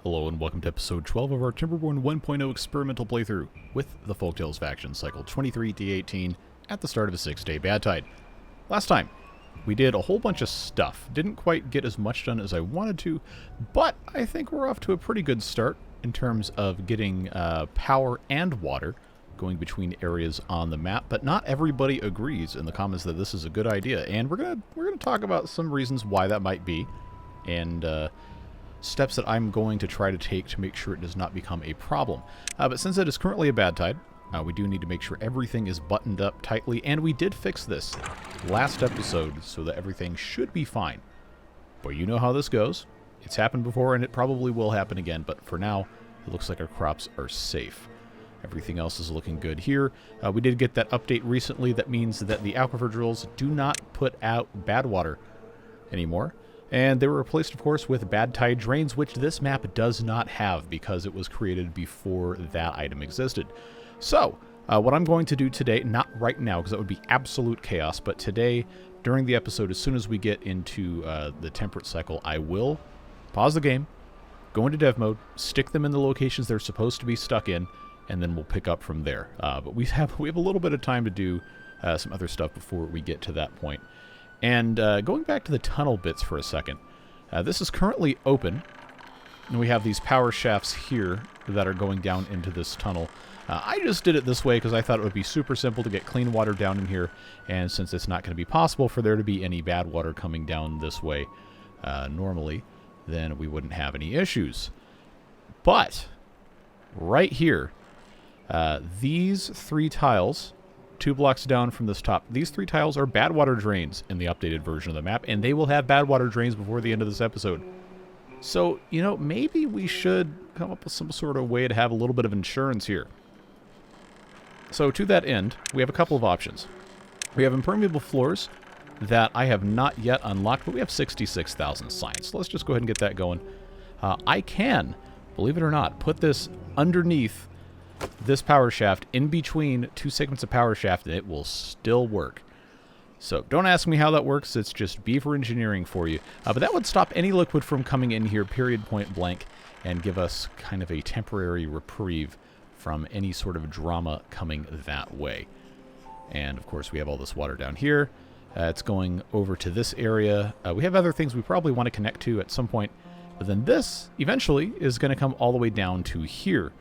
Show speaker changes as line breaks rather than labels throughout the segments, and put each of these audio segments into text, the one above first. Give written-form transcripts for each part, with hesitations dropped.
Hello and welcome to episode 12 of our Timberborn 1.0 experimental playthrough with the Folktales faction, cycle 23D18, at the start of a 6-day bad tide. Last time, we did a whole bunch of stuff. Didn't quite get as much done as I wanted to, but I think we're off to a pretty good start in terms of getting power and water going between areas on the map, but not everybody agrees in the comments that this is a good idea, and we're gonna talk about some reasons why that might be, and steps that I'm going to try to take to make sure it does not become a problem. But since it is currently a bad tide, we do need to make sure everything is buttoned up tightly, and we did fix this last episode so that everything should be fine. But you know how this goes. It's happened before, and it probably will happen again, but for now, it looks like our crops are safe. Everything else is looking good here. We did get that update recently that means that the aquifer drills do not put out bad water anymore. And they were replaced, of course, with Badtide Drains, which this map does not have because it was created before that item existed. So, what I'm going to do today, not right now because that would be absolute chaos, but today, during the episode, as soon as we get into the temperate cycle, I will pause the game, go into dev mode, stick them in the locations they're supposed to be stuck in, and then we'll pick up from there. But we have a little bit of time to do some other stuff before we get to that point. And going back to the tunnel bits for a second, this is currently open, and we have these power shafts here that are going down into this tunnel. I just did it this way because I thought it would be super simple to get clean water down in here, and since it's not going to be possible for there to be any bad water coming down this way normally, then we wouldn't have any issues. But right here, these three tiles, 2 blocks down from this top, these 3 tiles are bad water drains in the updated version of the map, and they will have bad water drains before the end of this episode. So, you know, maybe we should come up with some sort of way to have a little bit of insurance here. So to that end, we have a couple of options. We have impermeable floors that I have not yet unlocked, but we have 66,000 science. So let's just go ahead and get that going. I can, believe it or not, put this underneath this power shaft in between 2 segments of power shaft, and it will still work. So don't ask me how that works. It's just beaver engineering for you. But that would stop any liquid from coming in here, period, point blank, and give us kind of a temporary reprieve from any sort of drama coming that way. And of course we have all this water down here. It's going over to this area. We have other things we probably want to connect to at some point, but then this eventually is going to come all the way down to here,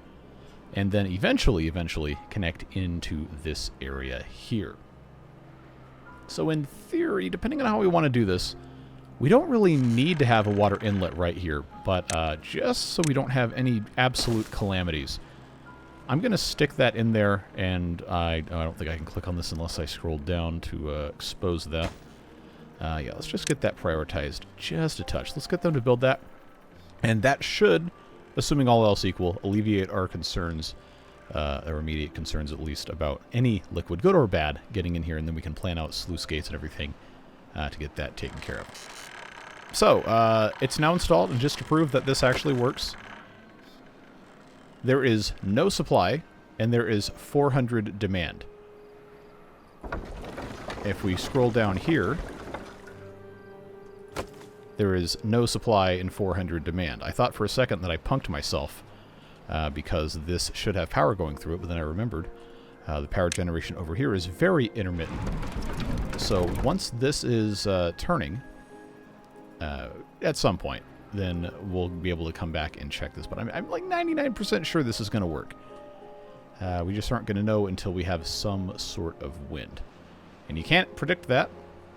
and then eventually connect into this area here. So in theory, depending on how we want to do this, we don't really need to have a water inlet right here, but just so we don't have any absolute calamities, I'm going to stick that in there, and I don't think I can click on this unless I scroll down to expose that. Yeah, let's just get that prioritized just a touch. Let's get them to build that, and that should, assuming all else equal, alleviate our concerns, or immediate concerns at least, about any liquid, good or bad, getting in here, and then we can plan out sluice gates and everything to get that taken care of. So, it's now installed, and just to prove that this actually works, there is no supply, and there is 400 demand. If we scroll down here, there is no supply and 400 demand. I thought for a second that I punked myself because this should have power going through it, but then I remembered the power generation over here is very intermittent. So once this is turning at some point, then we'll be able to come back and check this. But I'm like 99% sure this is going to work. We just aren't going to know until we have some sort of wind. And you can't predict that.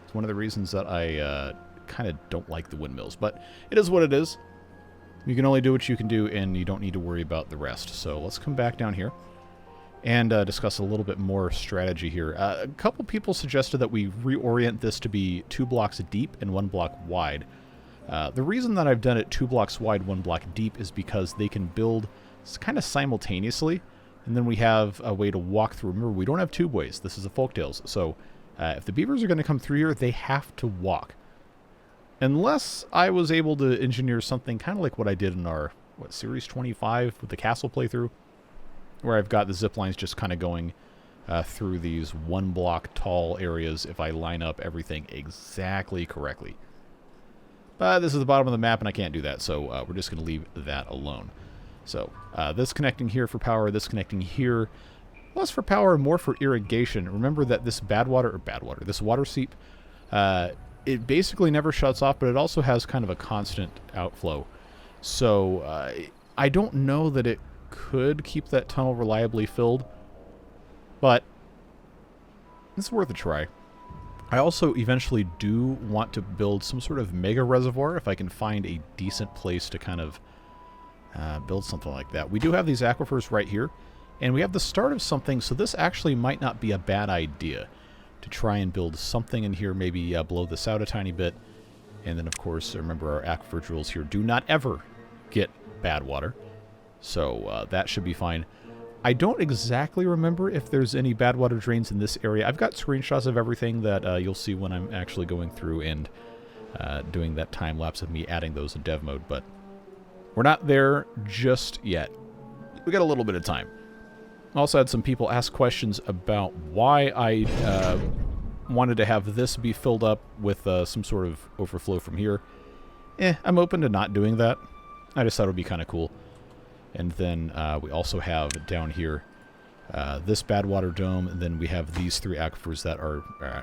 It's one of the reasons that I kind of don't like the windmills, but it is what it is. You can only do what you can do, and you don't need to worry about the rest. So let's come back down here and discuss a little bit more strategy here. A couple people suggested that we reorient this to be 2 blocks deep and 1 block wide. The reason that I've done it 2 blocks wide, 1 block deep is because they can build kind of simultaneously, and then we have a way to walk through. Remember, we don't have tubeways. This is a Folktales, so if the beavers are going to come through here, they have to walk. Unless I was able to engineer something kind of like what I did in our, Series 25 with the castle playthrough, where I've got the zip lines just kind of going through these 1 block tall areas if I line up everything exactly correctly. But this is the bottom of the map, and I can't do that, so we're just going to leave that alone. So this connecting here for power, this connecting here, less for power, more for irrigation. Remember that this this water seep, it basically never shuts off, but it also has kind of a constant outflow. So I don't know that it could keep that tunnel reliably filled, but it's worth a try. I also eventually do want to build some sort of mega reservoir if I can find a decent place to kind of build something like that. We do have these aquifers right here, and we have the start of something, so this actually might not be a bad idea to try and build something in here, maybe blow this out a tiny bit. And then, of course, remember our aquifer rules here. Do not ever get bad water. So that should be fine. I don't exactly remember if there's any bad water drains in this area. I've got screenshots of everything that you'll see when I'm actually going through and doing that time lapse of me adding those in dev mode, but we're not there just yet. We got a little bit of time. Also had some people ask questions about why I wanted to have this be filled up with some sort of overflow from here. I'm open to not doing that. I just thought it would be kind of cool. And then we also have down here this bad water dome, and then we have these 3 aquifers that are,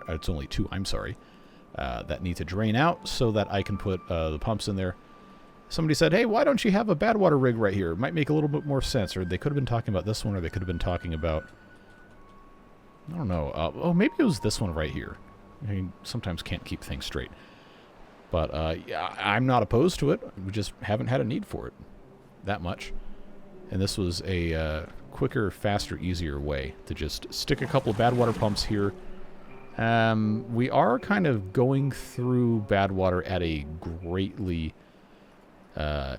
it's only 2, I'm sorry, that need to drain out so that I can put the pumps in there. Somebody said, hey, why don't you have a bad water rig right here? It might make a little bit more sense. Or they could have been talking about this one, or they could have been talking about, I don't know. Oh, maybe it was this one right here. I mean, sometimes can't keep things straight. But yeah, I'm not opposed to it. We just haven't had a need for it that much. And this was a quicker, faster, easier way to just stick a couple of bad water pumps here. We are kind of going through bad water at a greatly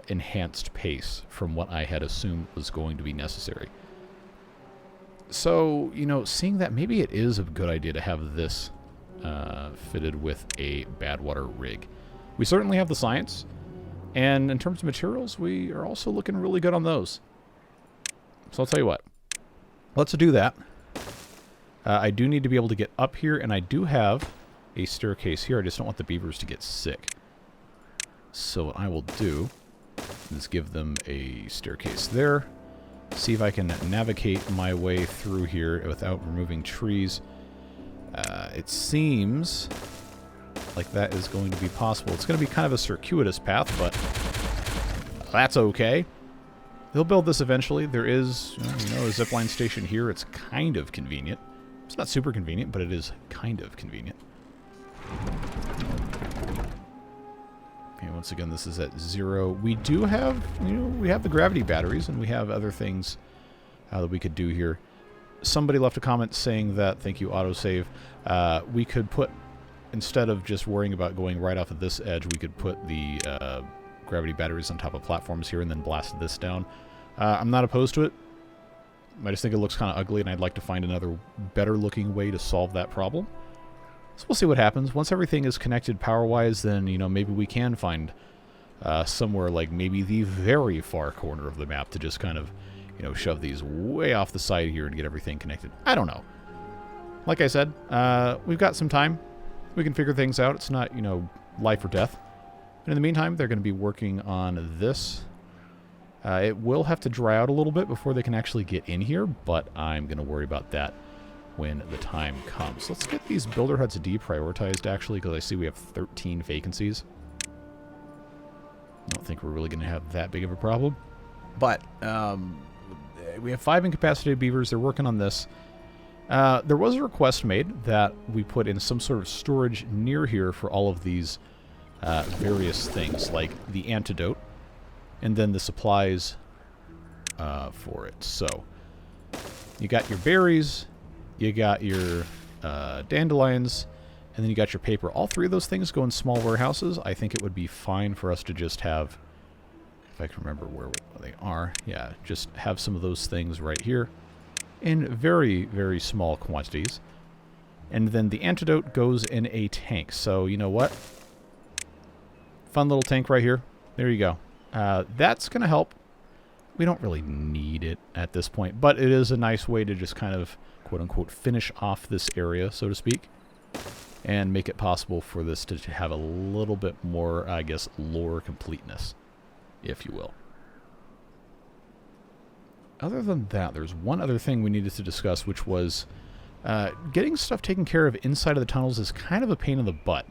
enhanced pace from what I had assumed was going to be necessary. So, you know, seeing that maybe it is a good idea to have this fitted with a bad water rig. We certainly have the science, and in terms of materials, we are also looking really good on those. So I'll tell you what, let's do that. I do need to be able to get up here, and I do have a staircase here. I just don't want the beavers to get sick. So what I will do is give them a staircase there. See if I can navigate my way through here without removing trees. It seems like that is going to be possible. It's going to be kind of a circuitous path, but that's okay. They'll build this eventually. There is, you know, a zipline station here. It's kind of convenient. It's not super convenient, but it is kind of convenient. Okay, once again, this is at 0. We do have, you know, we have the gravity batteries, and we have other things that we could do here. Somebody left a comment saying that, thank you, autosave, we could put, instead of just worrying about going right off of this edge, we could put the gravity batteries on top of platforms here and then blast this down. I'm not opposed to it. I just think it looks kind of ugly, and I'd like to find another better-looking way to solve that problem. So we'll see what happens. Once everything is connected power-wise, then, you know, maybe we can find somewhere like maybe the very far corner of the map to just kind of, you know, shove these way off the side here and get everything connected. I don't know. Like I said, we've got some time. We can figure things out. It's not, you know, life or death. And in the meantime, they're going to be working on this. It will have to dry out a little bit before they can actually get in here, but I'm going to worry about that when the time comes. Let's get these builder huts deprioritized, actually, because I see we have 13 vacancies. I don't think we're really going to have that big of a problem. But we have 5 incapacitated beavers. They're working on this. There was a request made that we put in some sort of storage near here for all of these various things, like the antidote, and then the supplies for it. So you got your berries, you got your dandelions, and then you got your paper. All 3 of those things go in small warehouses. I think it would be fine for us to just have, if I can remember where they are, yeah, just have some of those things right here in very, very small quantities. And then the antidote goes in a tank. So, you know what? Fun little tank right here. There you go. That's going to help. We don't really need it at this point, but it is a nice way to just kind of, quote-unquote, finish off this area, so to speak. and make it possible for this to have a little bit more, I guess, lore completeness, if you will. Other than that, there's one other thing we needed to discuss, which was getting stuff taken care of inside of the tunnels is kind of a pain in the butt,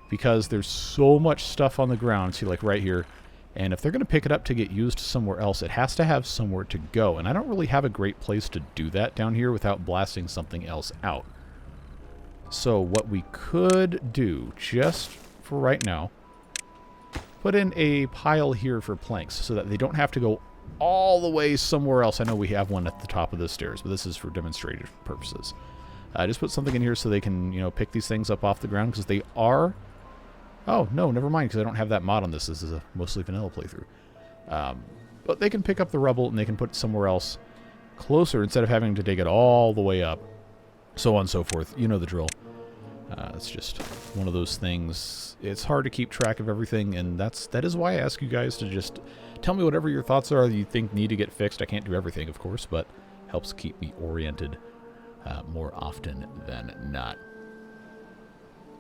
because there's so much stuff on the ground, see, like right here, and if they're going to pick it up to get used somewhere else, it has to have somewhere to go, and I don't really have a great place to do that down here without blasting something else out. So what we could do, just for right now, put in a pile here for planks so that they don't have to go all the way somewhere else. I know we have one at the top of the stairs, but this is for demonstrative purposes. Just put something in here so they can, you know, pick these things up off the ground, because they are... Oh, no, never mind, because I don't have that mod on this. This is a mostly vanilla playthrough. But they can pick up the rubble and they can put it somewhere else closer instead of having to dig it all the way up. So on and so forth. You know the drill. It's just one of those things. It's hard to keep track of everything, and that is why I ask you guys to just tell me whatever your thoughts are that you think need to get fixed. I can't do everything, of course, but helps keep me oriented more often than not.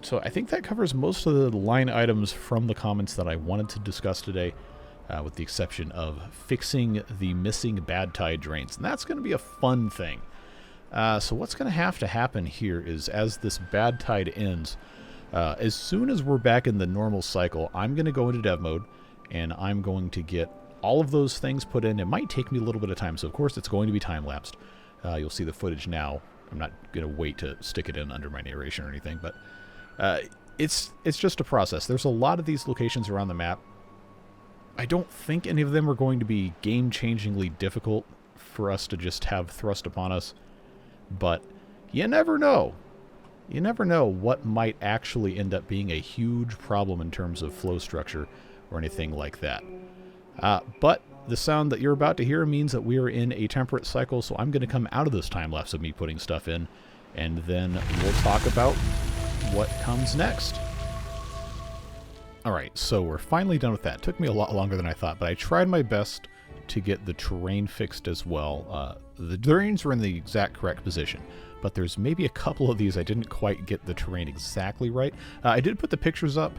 So I think that covers most of the line items from the comments that I wanted to discuss today, with the exception of fixing the missing Badtide Drains. And that's going to be a fun thing. So what's going to have to happen here is, as this bad tide ends, as soon as we're back in the normal cycle, I'm going to go into dev mode, and I'm going to get all of those things put in. It might take me a little bit of time, so of course it's going to be time-lapsed. You'll see the footage now. I'm not going to wait to stick it in under my narration or anything, but it's just a process. There's a lot of these locations around the map. I don't think any of them are going to be game-changingly difficult for us to just have thrust upon us. But you never know. You never know what might actually end up being a huge problem in terms of flow structure or anything like that. But the sound that you're about to hear means that we are in a temperate cycle, so I'm going to come out of this time-lapse of me putting stuff in, and then we'll talk about what comes next. Alright, so we're finally done with that. It took me a lot longer than I thought, but I tried my best to get the terrain fixed as well. The drains were in the exact correct position, but there's maybe a couple of these I didn't quite get the terrain exactly right. I did put the pictures up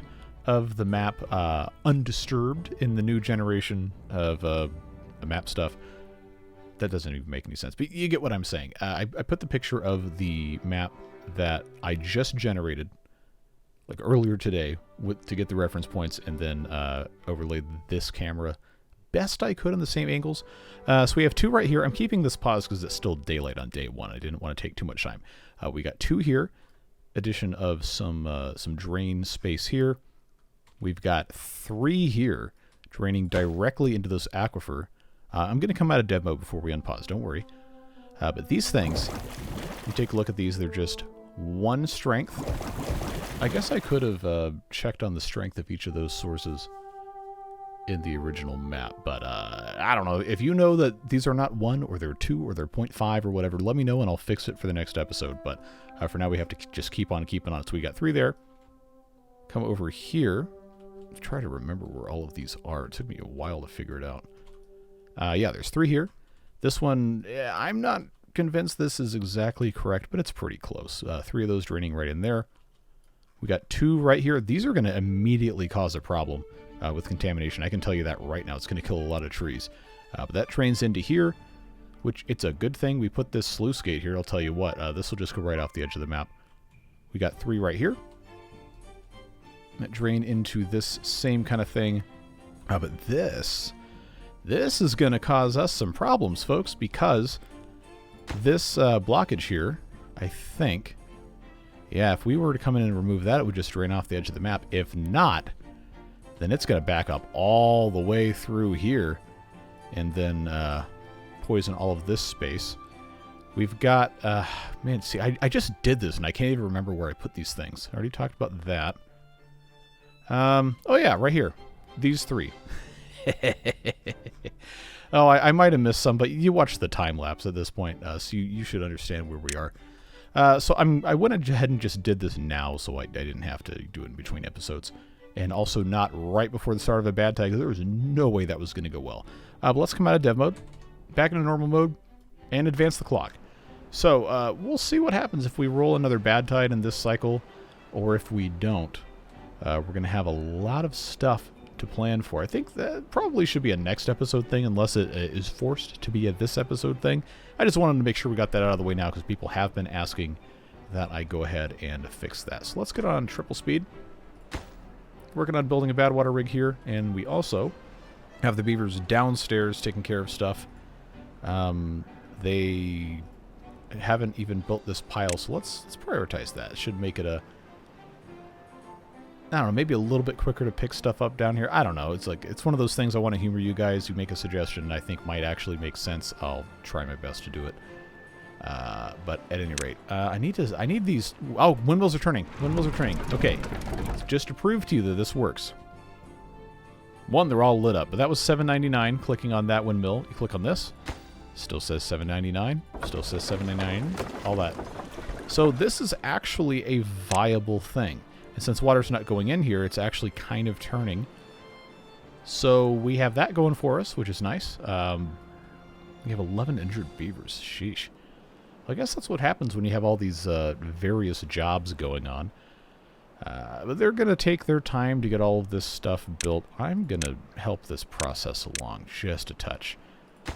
of the map undisturbed in the new generation of map stuff. That doesn't even make any sense, but you get what I'm saying. I put the picture of the map that I just generated, like earlier today, to get the reference points, and then overlaid this camera best I could on the same angles. So we have two right here. I'm keeping this paused because it's still daylight on day one. I didn't want to take too much time. We got two here. Addition of some drain space here. We've got three here, draining directly into this aquifer. I'm going to come out of dev mode before we unpause. Don't worry. But these things, you take a look at these. They're just one strength. I guess I could have checked on the strength of each of those sources in the original map, but I don't know. If you know that these are not 1, or they're 2, or they're 0.5 or whatever, let me know and I'll fix it for the next episode. But for now we have to just keep on keeping on. So we got 3 there. Come over here. Try to remember where all of these are. It took me a while to figure it out. Yeah, there's 3 here. This one, I'm not convinced this is exactly correct, but it's pretty close. 3 of those draining right in there. We got 2 right here. These are going to immediately cause a problem with contamination. I can tell you that right now. It's going to kill a lot of trees. But that drains into here, which it's a good thing we put this sluice gate here. I'll tell you what, this will just go right off the edge of the map. We got 3 right here that drain into this same kind of thing. But this is going to cause us some problems, folks, because this blockage here, I think, yeah, if we were to come in and remove that, it would just drain off the edge of the map. If not, then it's going to back up all the way through here and then poison all of this space. We've got, man, see, I just did this and I can't even remember where I put these things. I already talked about that. Oh yeah, right here. These 3. Oh, I might have missed some, but you watched the time lapse at this point, so you should understand where we are. So I went ahead and just did this now, so I didn't have to do it in between episodes. And also not right before the start of a bad tag, because there was no way that was going to go well. But let's come out of dev mode, back into normal mode, and advance the clock. So we'll see what happens if we roll another bad tide in this cycle. or if we don't, we're going to have a lot of stuff to plan for. I think that probably should be a next episode thing unless it is forced to be a this episode thing. I just wanted to make sure we got that out of the way now because people have been asking that I go ahead and fix that. So let's get on triple speed. Working on building a Badwater rig here, and we also have the beavers downstairs taking care of stuff. They haven't even built this pile, so let's prioritize that. It should make it a, I don't know, maybe a little bit quicker to pick stuff up down here. I don't know. It's like, it's one of those things I want to humor you guys. You make a suggestion and I think might actually make sense. I'll try my best to do it. But at any rate, I need these. Oh, windmills are turning. Windmills are turning. Okay. Just to prove to you that this works. One, they're all lit up, but that was $7.99. Clicking on that windmill, you click on this. Still says $7.99. Still says $7.99. All that. So this is actually a viable thing. And since water's not going in here, it's actually kind of turning. So we have that going for us, which is nice. We have 11 injured beavers. Sheesh. I guess that's what happens when you have all these various jobs going on. But they're going to take their time to get all of this stuff built. I'm going to help this process along just a touch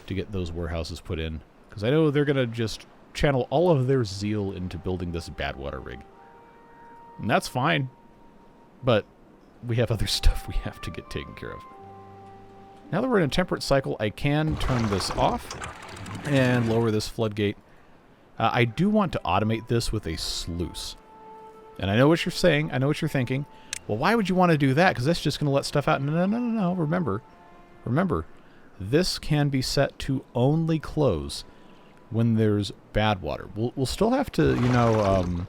to get those warehouses put in. Because I know they're going to just channel all of their zeal into building this Badwater rig. And that's fine. But we have other stuff we have to get taken care of. Now that we're in a temperate cycle, I can turn this off and lower this floodgate. I do want to automate this with a sluice. And I know what you're saying. I know what you're thinking. Well, why would you want to do that? Because that's just going to let stuff out. No. Remember, this can be set to only close when there's bad water. We'll still have to, you know,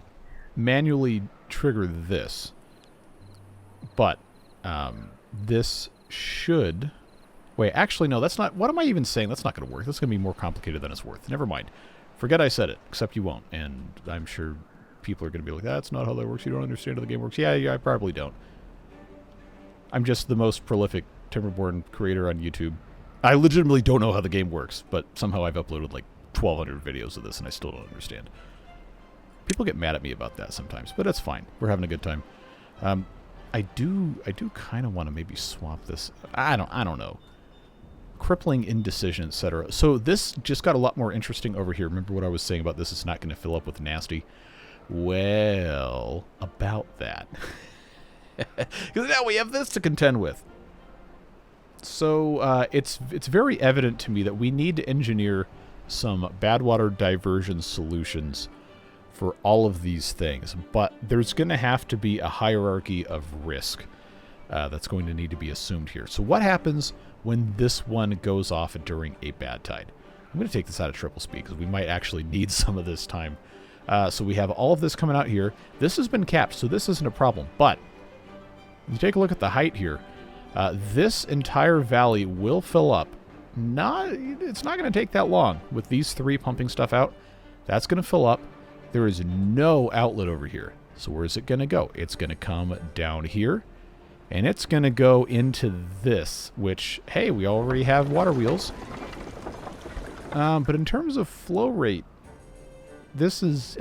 manually trigger this. But this should... Wait, actually, no, that's not... What am I even saying? That's not going to work. That's going to be more complicated than it's worth. Never mind. Forget I said it, except you won't. And I'm sure people are going to be like, that's not how that works. You don't understand how the game works. Yeah, I probably don't. I'm just the most prolific Timberborn creator on YouTube. I legitimately don't know how the game works, but somehow I've uploaded like 1,200 videos of this, and I still don't understand. People get mad at me about that sometimes, but that's fine. We're having a good time. I do kind of want to maybe swap this. I don't know. Crippling indecision, etc. So this just got a lot more interesting over here. Remember what I was saying about this is not going to fill up with nasty? Well, about that. Because now we have this to contend with. So it's very evident to me that we need to engineer some Badwater diversion solutions for all of these things. But there's going to have to be a hierarchy of risk that's going to need to be assumed here. So what happens when this one goes off during a bad tide? I'm going to take this out of triple speed because we might actually need some of this time. So we have all of this coming out here. This has been capped, so this isn't a problem. But you take a look at the height here. This entire valley will fill up. It's not going to take that long with these three pumping stuff out. That's going to fill up. There is no outlet over here. So where is it going to go? It's going to come down here. And it's going to go into this, which, hey, we already have water wheels. But in terms of flow rate, this is...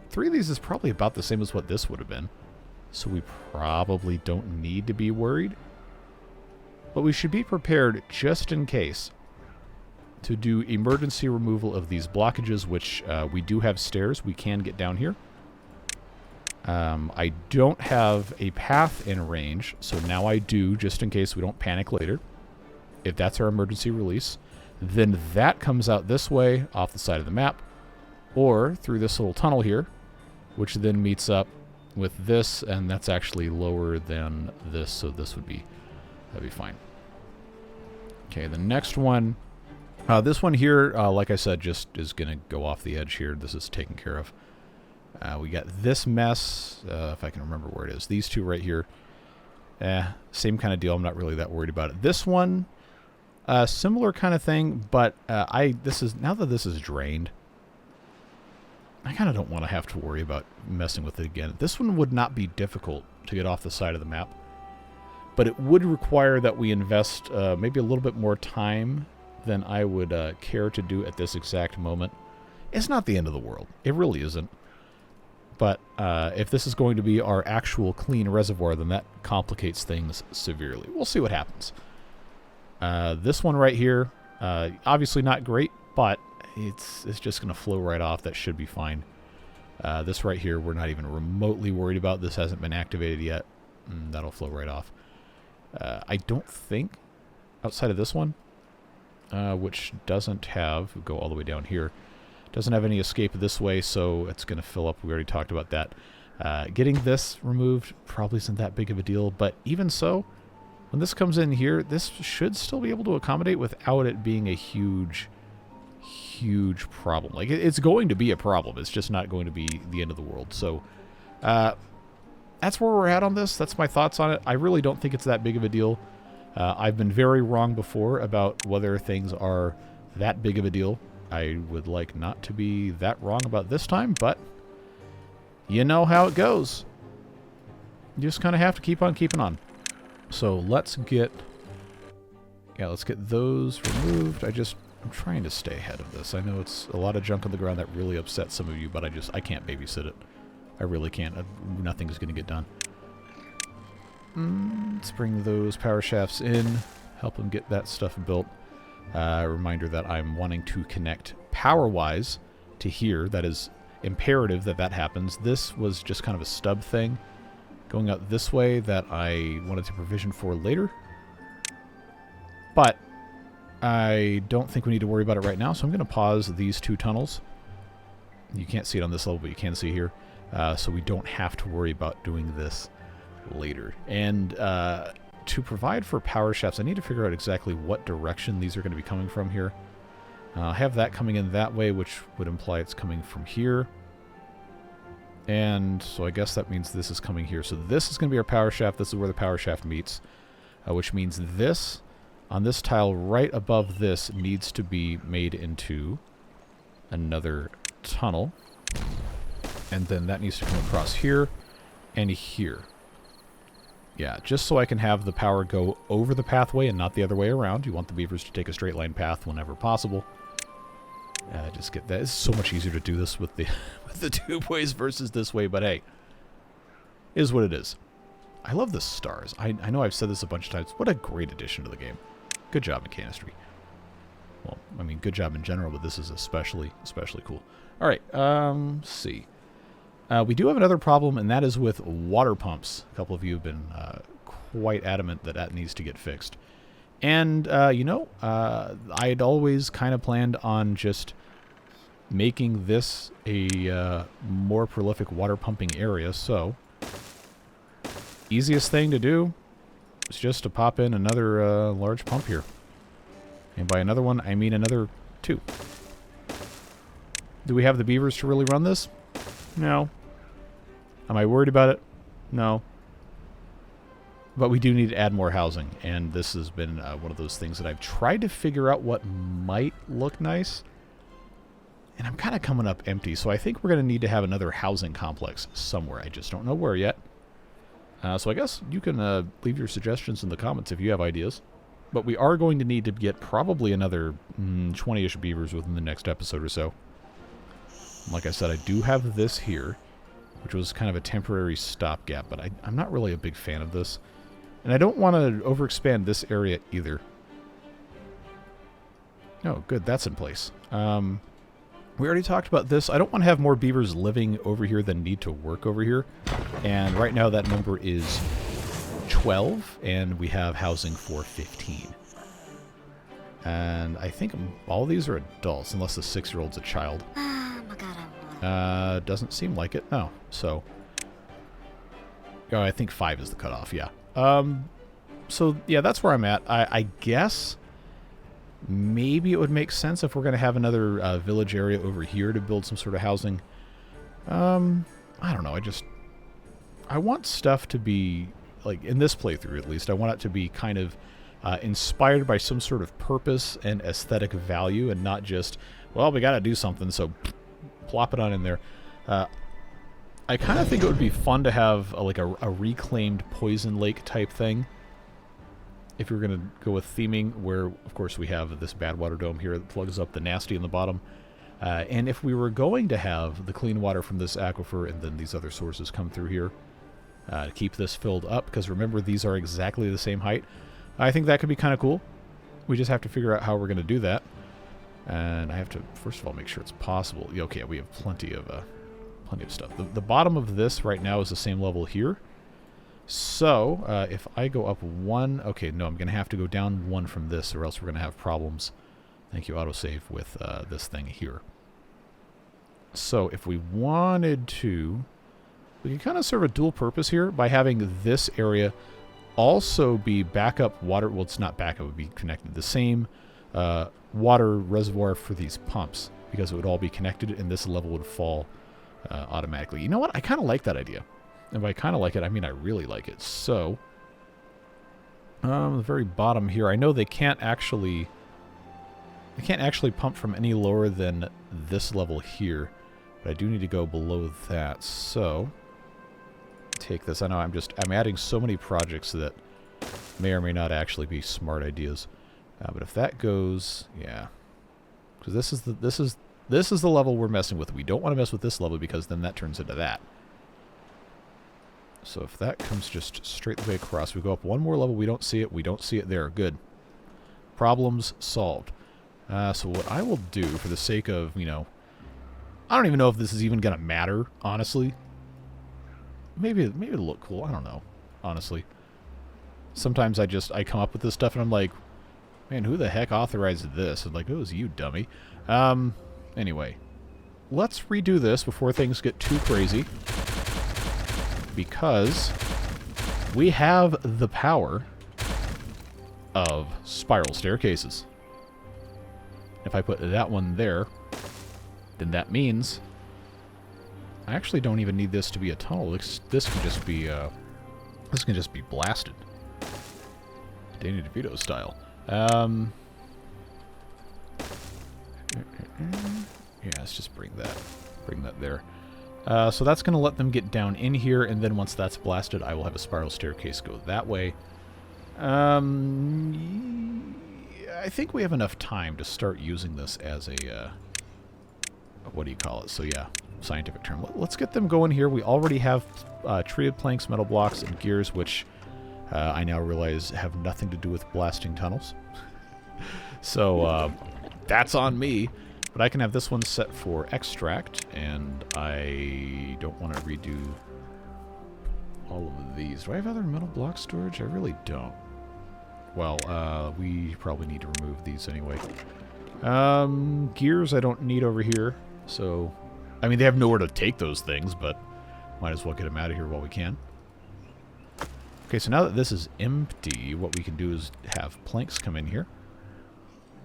three of these is probably about the same as what this would have been. So we probably don't need to be worried. But we should be prepared just in case to do emergency removal of these blockages, which we do have stairs. We can get down here. I don't have a path in range, so now I do, just in case we don't panic later. If that's our emergency release, then that comes out this way, off the side of the map, or through this little tunnel here, which then meets up with this, and that's actually lower than this, so this would be, that'd be fine. Okay, the next one, this one here, like I said, just is going to go off the edge here. This is taken care of. We got this mess, if I can remember where it is. These two right here. Same kind of deal. I'm not really that worried about it. This one, similar kind of thing, but now that this is drained, I kind of don't want to have to worry about messing with it again. This one would not be difficult to get off the side of the map, but it would require that we invest maybe a little bit more time than I would care to do at this exact moment. It's not the end of the world. It really isn't. But if this is going to be our actual clean reservoir, then that complicates things severely. We'll see what happens. This one right here, obviously not great, but it's just going to flow right off. That should be fine. This right here, we're not even remotely worried about. This hasn't been activated yet. That'll flow right off. I don't think, outside of this one, which doesn't have, we'll go all the way down here, doesn't have any escape this way, so it's going to fill up. We already talked about that. Getting this removed probably isn't that big of a deal, but even so, when this comes in here, this should still be able to accommodate without it being a huge problem. Like, it's going to be a problem. It's just not going to be the end of the world. So, that's where we're at on this. That's my thoughts on it. I really don't think it's that big of a deal. I've been very wrong before about whether things are that big of a deal. I would like not to be that wrong about this time, but you know how it goes. You just kind of have to keep on keeping on. So let's get those removed. I'm trying to stay ahead of this. I know it's a lot of junk on the ground that really upsets some of you, but I can't babysit it. I really can't. Nothing's going to get done. Let's bring those power shafts in, help them get that stuff built. Reminder that I'm wanting to connect power-wise to here. That is imperative that happens. This was just kind of a stub thing going out this way that I wanted to provision for later. But I don't think we need to worry about it right now, so I'm going to pause these two tunnels. You can't see it on this level, but you can see here. So we don't have to worry about doing this later. And to provide for power shafts, I need to figure out exactly what direction these are going to be coming from here. I have that coming in that way, which would imply it's coming from here. And so I guess that means this is coming here. So this is going to be our power shaft. This is where the power shaft meets, which means this, on this tile right above this, needs to be made into another tunnel. And then that needs to come across here and here. Yeah, just so I can have the power go over the pathway and not the other way around. You want the beavers to take a straight line path whenever possible. Just get that. It's so much easier to do this with the with the tube ways versus this way, but hey, is what it is. I love the stars. I know I've said this a bunch of times. What a great addition to the game. Good job, Mechanistry. Well, I mean, good job in general, but this is especially cool. All right, let's see. We do have another problem, and that is with water pumps. A couple of you have been quite adamant that needs to get fixed. And, you know, I had always kind of planned on just making this a more prolific water pumping area, so easiest thing to do is just to pop in another large pump here. And by another one, I mean another 2. Do we have the beavers to really run this? No. Am I worried about it? No. But we do need to add more housing, and this has been one of those things that I've tried to figure out what might look nice. And I'm kind of coming up empty, so I think we're going to need to have another housing complex somewhere. I just don't know where yet. So I guess you can leave your suggestions in the comments if you have ideas. But we are going to need to get probably another 20-ish beavers within the next episode or so. Like I said, I do have this here, which was kind of a temporary stopgap, but I'm not really a big fan of this. And I don't want to overexpand this area either. Oh, good, that's in place. We already talked about this. I don't want to have more beavers living over here than need to work over here. And right now that number is 12, and we have housing for 15. And I think all these are adults, unless the 6-year-old's a child. Doesn't seem like it, no. So, I think 5 is the cutoff, yeah. So, yeah, that's where I'm at. I guess maybe it would make sense if we're going to have another village area over here to build some sort of housing. I don't know, I want stuff to be, like, in this playthrough at least, I want it to be kind of inspired by some sort of purpose and aesthetic value, and not just, well, we got to do something, so plop it on in there. I kind of think it would be fun to have like a reclaimed poison lake type thing. If you're going to go with theming, where of course we have this bad water dome here that plugs up the nasty in the bottom. And if we were going to have the clean water from this aquifer and then these other sources come through here to keep this filled up, because remember, these are exactly the same height, I think that could be kind of cool. We just have to figure out how we're going to do that. And I have to, first of all, make sure it's possible. Okay, we have plenty of stuff. The bottom of this right now is the same level here. So, if I go up one... Okay, no, I'm going to have to go down one from this, or else we're going to have problems. Thank you, autosave, with this thing here. So, if we wanted to... We can kind of serve a dual purpose here by having this area also be backup water... Well, it's not backup, it would be connected. The same water reservoir for these pumps, because it would all be connected, and this level would fall automatically. You know what? I kind of like that idea. And by kind of like it, I mean I really like it. So, the very bottom here, I know they can't actually pump from any lower than this level here, but I do need to go below that. So, take this. I know I'm adding so many projects that may or may not actually be smart ideas. But if that goes, yeah, because this is the level we're messing with. We don't want to mess with this level because then that turns into that. So if that comes just straight the way across, we go up one more level, we don't see it, there. Good. Problems solved. So what I will do, for the sake of, I don't even know if this is even going to matter, honestly. Maybe it'll look cool, I don't know, honestly. Sometimes I come up with this stuff and I'm like, man, who the heck authorized this? I'm like, oh, it was you, dummy. Anyway, let's redo this before things get too crazy. Because we have the power of spiral staircases. If I put that one there, then that means I actually don't even need this to be a tunnel. This can just be blasted, Danny DeVito style. Yeah, let's just bring that there. So that's going to let them get down in here, and then once that's blasted, I will have a spiral staircase go that way. I think we have enough time to start using this as a, what do you call it? So yeah, scientific term. Let's get them going here. We already have treated planks, metal blocks, and gears, which I now realize have nothing to do with blasting tunnels. So that's on me. But I can have this one set for extract, and I don't want to redo all of these. Do I have other metal block storage? I really don't. Well, we probably need to remove these anyway. Gears I don't need over here, so... I mean, they have nowhere to take those things, but might as well get them out of here while we can. Okay, so now that this is empty, what we can do is have planks come in here.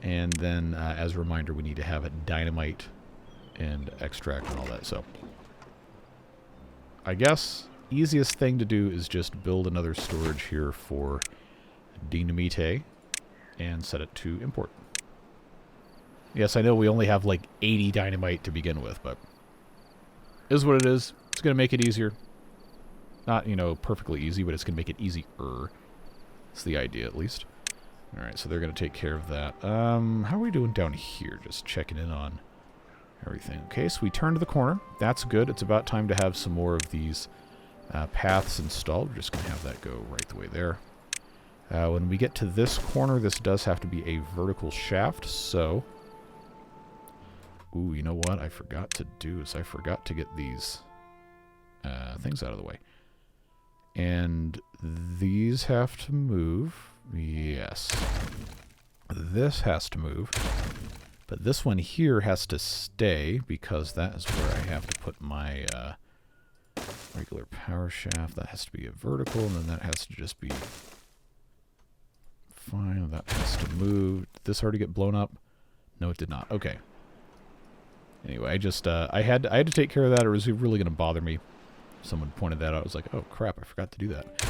And then, as a reminder, we need to have a dynamite and extract and all that. So, I guess easiest thing to do is just build another storage here for dynamite and set it to import. Yes, I know we only have like 80 dynamite to begin with, but it is what it is. It's going to make it easier. Not, perfectly easy, but it's going to make it easier. It's the idea, at least. Alright, so they're going to take care of that. How are we doing down here? Just checking in on everything. Okay, so we turned the corner. That's good. It's about time to have some more of these paths installed. We're just going to have that go right the way there. When we get to this corner, this does have to be a vertical shaft, so... Ooh, you know what I forgot to do is I forgot to get these things out of the way. And these have to move... Yes. This has to move. But this one here has to stay because that is where I have to put my regular power shaft. That has to be a vertical, and then that has to just be fine. That has to move. Did this already get blown up? No, it did not. Okay. Anyway, I had to take care of that, or it was really going to bother me. Someone pointed that out. I was like, oh crap, I forgot to do that.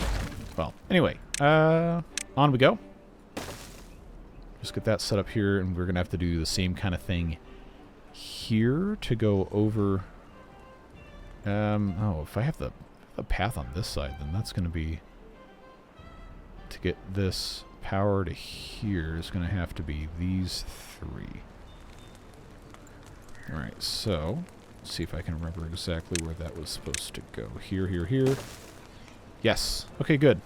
Well, anyway, on we go. Just get that set up here, and we're going to have to do the same kind of thing here to go over... oh, if I have the path on this side, then that's going to be... To get this power to here is going to have to be these three. Alright, so let's see if I can remember exactly where that was supposed to go. Here, here, here. Yes. Okay, good.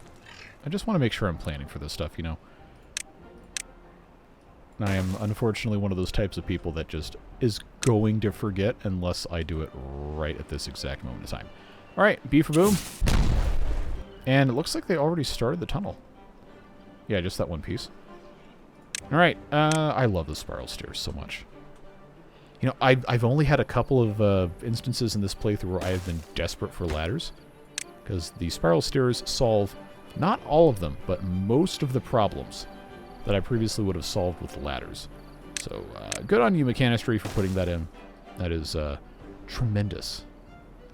I just want to make sure I'm planning for this stuff, you know. I am unfortunately one of those types of people that just is going to forget unless I do it right at this exact moment of time. Alright, B for boom. And it looks like they already started the tunnel. Yeah, just that one piece. Alright, I love the spiral stairs so much. You know, I've only had a couple of instances in this playthrough where I have been desperate for ladders. Because the spiral stairs solve, not all of them, but most of the problems that I previously would have solved with ladders. So, good on you, Mechanistry, for putting that in. That is tremendous,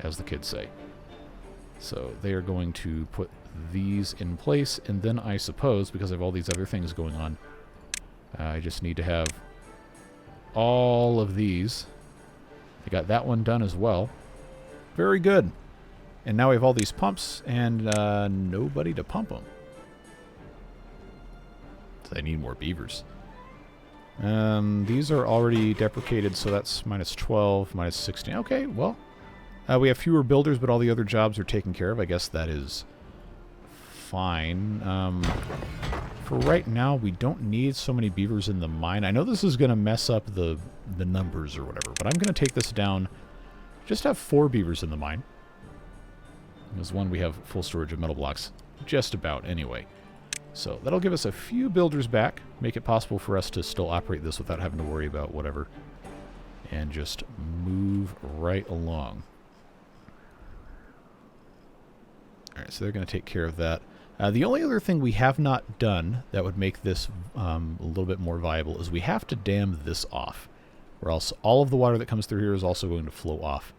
as the kids say. So, they are going to put these in place, and then I suppose, because I have all these other things going on, I just need to have all of these. I got that one done as well. Very good. And now we have all these pumps, and nobody to pump them. So I need more beavers. These are already deprecated, so that's minus 12, minus 16. Okay, well, we have fewer builders, but all the other jobs are taken care of. I guess that is fine. For right now, we don't need so many beavers in the mine. I know this is going to mess up the numbers or whatever, but I'm going to take this down. Just have 4 beavers in the mine. Because one, we have full storage of metal blocks. Just about, anyway. So that'll give us a few builders back. Make it possible for us to still operate this without having to worry about whatever. And just move right along. Alright, so they're going to take care of that. The only other thing we have not done that would make this a little bit more viable is we have to dam this off. Or else all of the water that comes through here is also going to flow off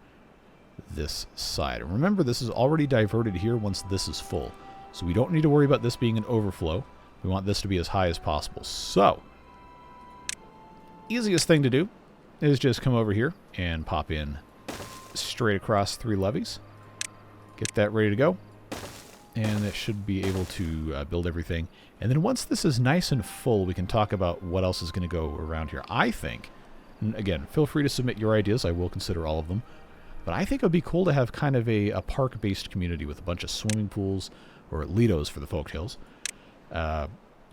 this side. And remember, this is already diverted here once this is full. So we don't need to worry about this being an overflow. We want this to be as high as possible. So, easiest thing to do is just come over here and pop in straight across 3 levees. Get that ready to go. And it should be able to build everything. And then once this is nice and full, we can talk about what else is going to go around here. I think, and again, feel free to submit your ideas. I will consider all of them. But I think it would be cool to have kind of a park-based community with a bunch of swimming pools, or Lidos for the folktales.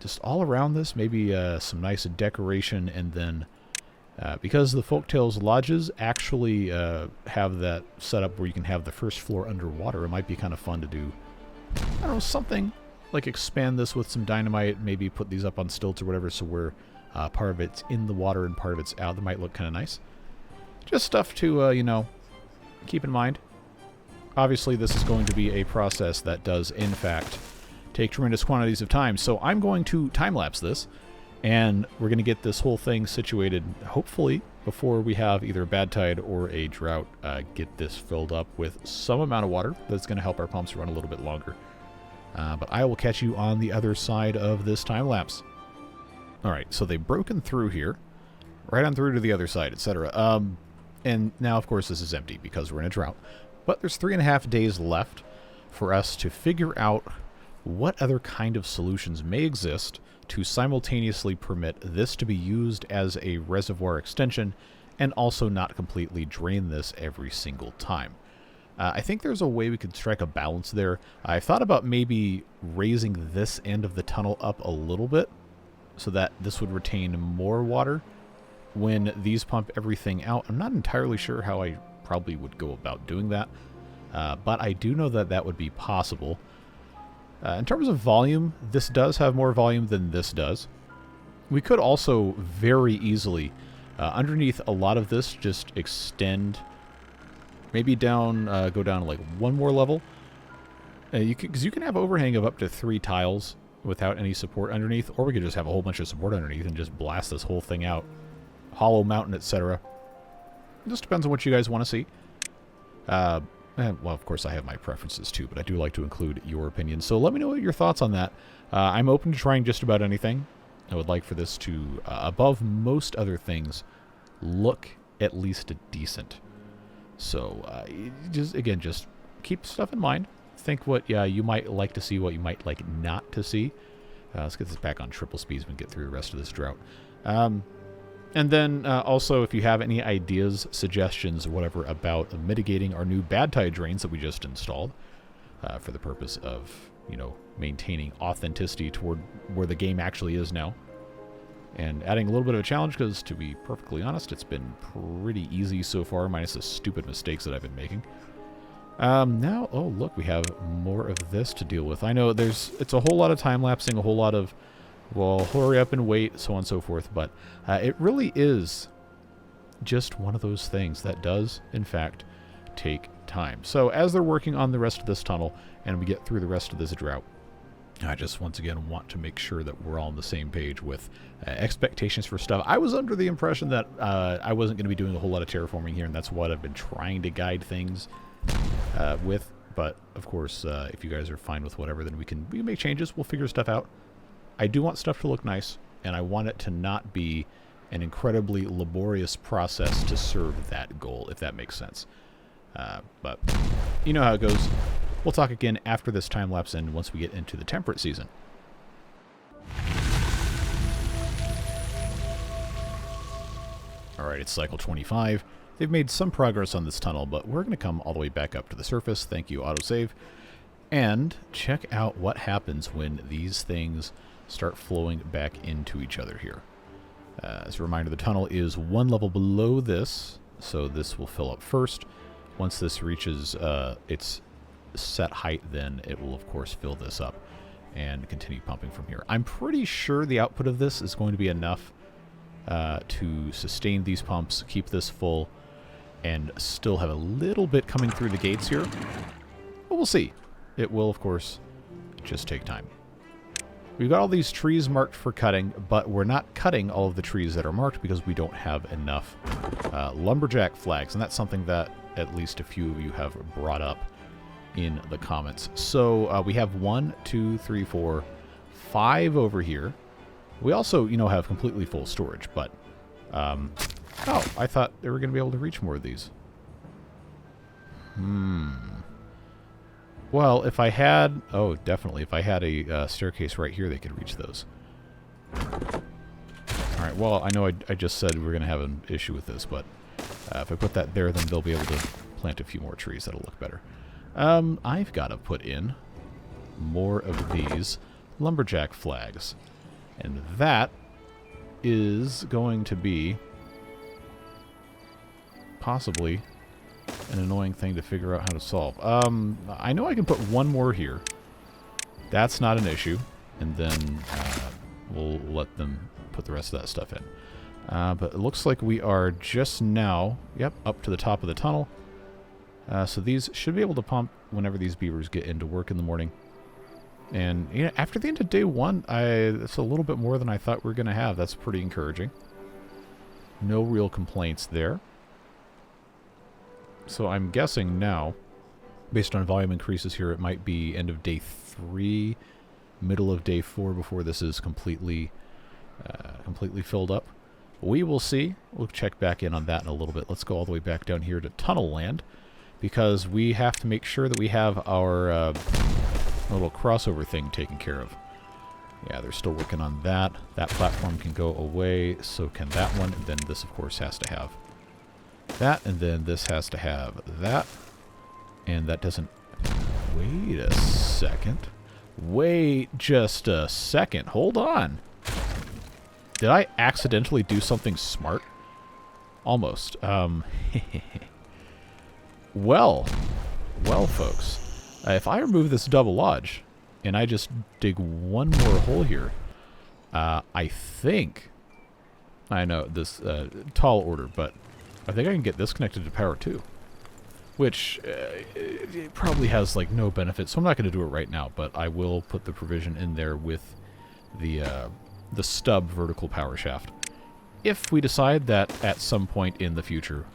Just all around this, maybe some nice decoration, and then because the folktales lodges actually have that setup where you can have the first floor underwater, it might be kind of fun to do, I don't know, something like expand this with some dynamite, maybe put these up on stilts or whatever, so where part of it's in the water and part of it's out. That might look kind of nice. Just stuff to, you know, keep in mind. Obviously, this is going to be a process that does, in fact, take tremendous quantities of time. So I'm going to time-lapse this, and we're going to get this whole thing situated, hopefully, before we have either a bad tide or a drought, get this filled up with some amount of water that's going to help our pumps run a little bit longer. But I will catch you on the other side of this time-lapse. Alright, so they've broken through here, right on through to the other side, etc. And now, of course, this is empty because we're in a drought. But there's 3.5 days left for us to figure out what other kind of solutions may exist to simultaneously permit this to be used as a reservoir extension and also not completely drain this every single time. I think there's a way we could strike a balance there. I've thought about maybe raising this end of the tunnel up a little bit so that this would retain more water when these pump everything out. I'm not entirely sure how I probably would go about doing that, but I do know that that would be possible. In terms of volume, this does have more volume than this does. We could also very easily, underneath a lot of this, just extend, maybe down, go down like one more level. Because you can have overhang of up to 3 tiles without any support underneath, or we could just have a whole bunch of support underneath and just blast this whole thing out. Hollow mountain, etc. It just depends on what you guys want to see. Well, of course, I have my preferences too, but I do like to include your opinion. So let me know your thoughts on that. I'm open to trying just about anything. I would like for this to, above most other things, look at least decent. So, just keep stuff in mind. Think what you might like to see, what you might like not to see. Let's get this back on triple speeds and get through the rest of this drought. And then also, if you have any ideas, suggestions, or whatever about mitigating our new Badtide Drains that we just installed for the purpose of, you know, maintaining authenticity toward where the game actually is now. And adding a little bit of a challenge because, to be perfectly honest, it's been pretty easy so far, minus the stupid mistakes that I've been making. Now, oh look, we have more of this to deal with. I know it's a whole lot of time-lapsing, a whole lot of, well, hurry up and wait, so on and so forth, but it really is just one of those things that does, in fact, take time. So as they're working on the rest of this tunnel, and we get through the rest of this drought, I just, once again, want to make sure that we're all on the same page with expectations for stuff. I was under the impression that I wasn't going to be doing a whole lot of terraforming here, and that's what I've been trying to guide things with. But, of course, if you guys are fine with whatever, then we can make changes. We'll figure stuff out. I do want stuff to look nice, and I want it to not be an incredibly laborious process to serve that goal, if that makes sense. But you know how it goes. We'll talk again after this time lapse and once we get into the temperate season. Alright, it's cycle 25. They've made some progress on this tunnel, but we're going to come all the way back up to the surface. Thank you, autosave. And check out what happens when these things start flowing back into each other here. As a reminder, the tunnel is one level below this, so this will fill up first. Once this reaches its set height, then it will, of course, fill this up and continue pumping from here. I'm pretty sure the output of this is going to be enough to sustain these pumps, keep this full, and still have a little bit coming through the gates here. But we'll see. It will, of course, just take time. We've got all these trees marked for cutting, but we're not cutting all of the trees that are marked because we don't have enough lumberjack flags, and that's something that at least a few of you have brought up in the comments. So we have 1, 2, 3, 4, 5 over here. We also, you know, have completely full storage, but oh, I thought they were going to be able to reach more of these. Well, if I had... Oh, definitely. If I had a staircase right here, they could reach those. Alright, well, I know I just said we're going to have an issue with this, but if I put that there, then they'll be able to plant a few more trees. That'll look better. I've got to put in more of these lumberjack flags. And that is going to be possibly an annoying thing to figure out how to solve. I know I can put one more here. That's not an issue. And then we'll let them put the rest of that stuff in. But it looks like we are just now, yep, up to the top of the tunnel. So these should be able to pump whenever these beavers get into work in the morning. And you know, after the end of day 1, it's a little bit more than I thought we were going to have. That's pretty encouraging. No real complaints there. So I'm guessing now, based on volume increases here, it might be end of day 3, middle of day 4 before this is completely filled up. We will see. We'll check back in on that in a little bit. Let's go all the way back down here to Tunnel Land, because we have to make sure that we have our little crossover thing taken care of. Yeah, they're still working on that. That platform can go away, so can that one. And then this, of course, has to have that, and then this has to have that. And that doesn't... Wait a second. Wait just a second. Hold on. Did I accidentally do something smart? Almost. Well, folks. If I remove this double lodge, and I just dig one more hole here, I think... I know, this tall order, but I think I can get this connected to power too. Which it probably has, like, no benefit, so I'm not going to do it right now, but I will put the provision in there with the stub vertical power shaft. If we decide that at some point in the future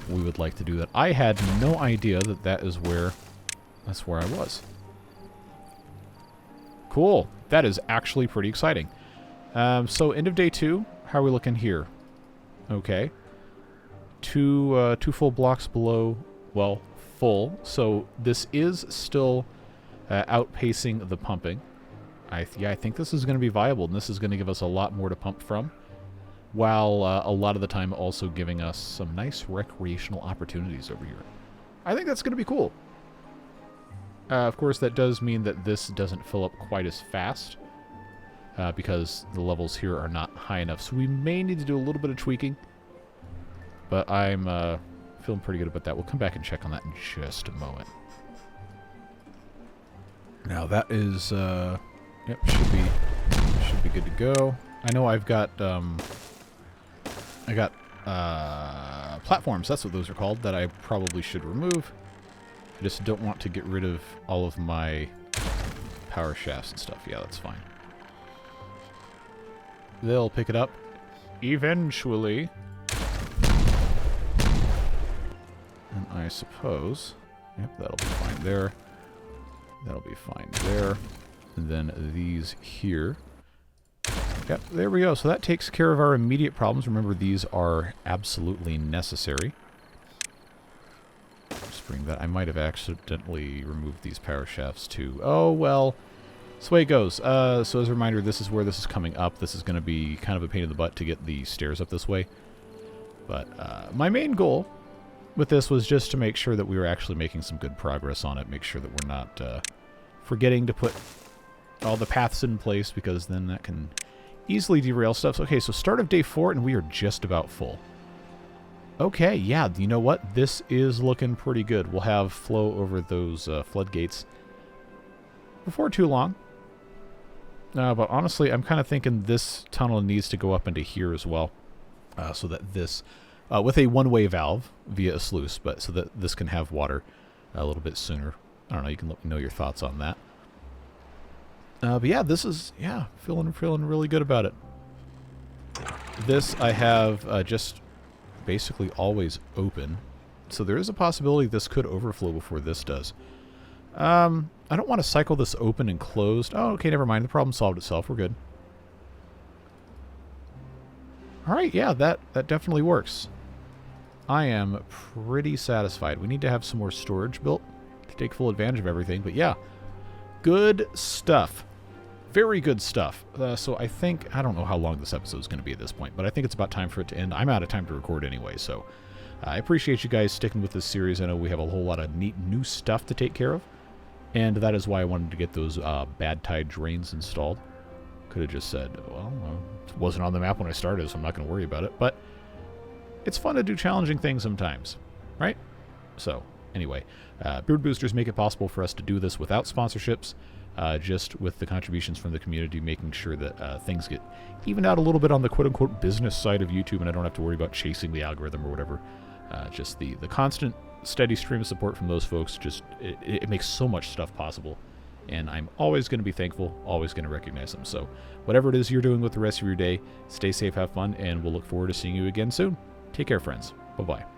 we would like to do that. I had no idea that that's where I was. Cool. That is actually pretty exciting. So end of day 2, how are we looking here? Okay. Two full blocks below, well, full. So this is still outpacing the pumping. I think this is going to be viable, and this is going to give us a lot more to pump from. while a lot of the time also giving us some nice recreational opportunities over here. I think that's going to be cool. Of course, that does mean that this doesn't fill up quite as fast because the levels here are not high enough. So we may need to do a little bit of tweaking, but I'm feeling pretty good about that. We'll come back and check on that in just a moment. Now that is, yep, should be good to go. I know I've got, platforms, that's what those are called, that I probably should remove. I just don't want to get rid of all of my power shafts and stuff. Yeah, that's fine. They'll pick it up eventually. And I suppose, yep, that'll be fine there. That'll be fine there. And then these here. Yep, there we go. So that takes care of our immediate problems. Remember, these are absolutely necessary. Just bring that. I might have accidentally removed these power shafts too. Oh, well. That's the way it goes. So as a reminder, this is where this is coming up. This is going to be kind of a pain in the butt to get the stairs up this way. But my main goal with this was just to make sure that we were actually making some good progress on it. Make sure that we're not forgetting to put all the paths in place, because then that can easily derail stuff. Okay, so start of day 4, and we are just about full. Okay, yeah, you know what? This is looking pretty good. We'll have flow over those floodgates before too long. But honestly, I'm kind of thinking this tunnel needs to go up into here as well, so that this, with a one-way valve via a sluice, but so that this can have water a little bit sooner. I don't know, you can let me know your thoughts on that. But yeah, this is, yeah, feeling really good about it. This I have just basically always open, so there is a possibility this could overflow before this does. I don't want to cycle this open and closed. Oh, okay, never mind. The problem solved itself. We're good. All right, yeah, that definitely works. I am pretty satisfied. We need to have some more storage built to take full advantage of everything, but yeah, good stuff. Very good stuff. So I think, I don't know how long this episode is going to be at this point, but I think it's about time for it to end. I'm out of time to record anyway, so I appreciate you guys sticking with this series. I know we have a whole lot of neat new stuff to take care of, and that is why I wanted to get those Badtide Drains installed. Could have just said, well, it wasn't on the map when I started, so I'm not going to worry about it, but it's fun to do challenging things sometimes, right? So, anyway, Beard Boosters make it possible for us to do this without sponsorships, just with the contributions from the community, making sure that things get evened out a little bit on the quote-unquote business side of YouTube, and I don't have to worry about chasing the algorithm or whatever. Just the constant, steady stream of support from those folks, just it makes so much stuff possible, and I'm always going to be thankful, always going to recognize them. So whatever it is you're doing with the rest of your day, stay safe, have fun, and we'll look forward to seeing you again soon. Take care, friends. Bye-bye.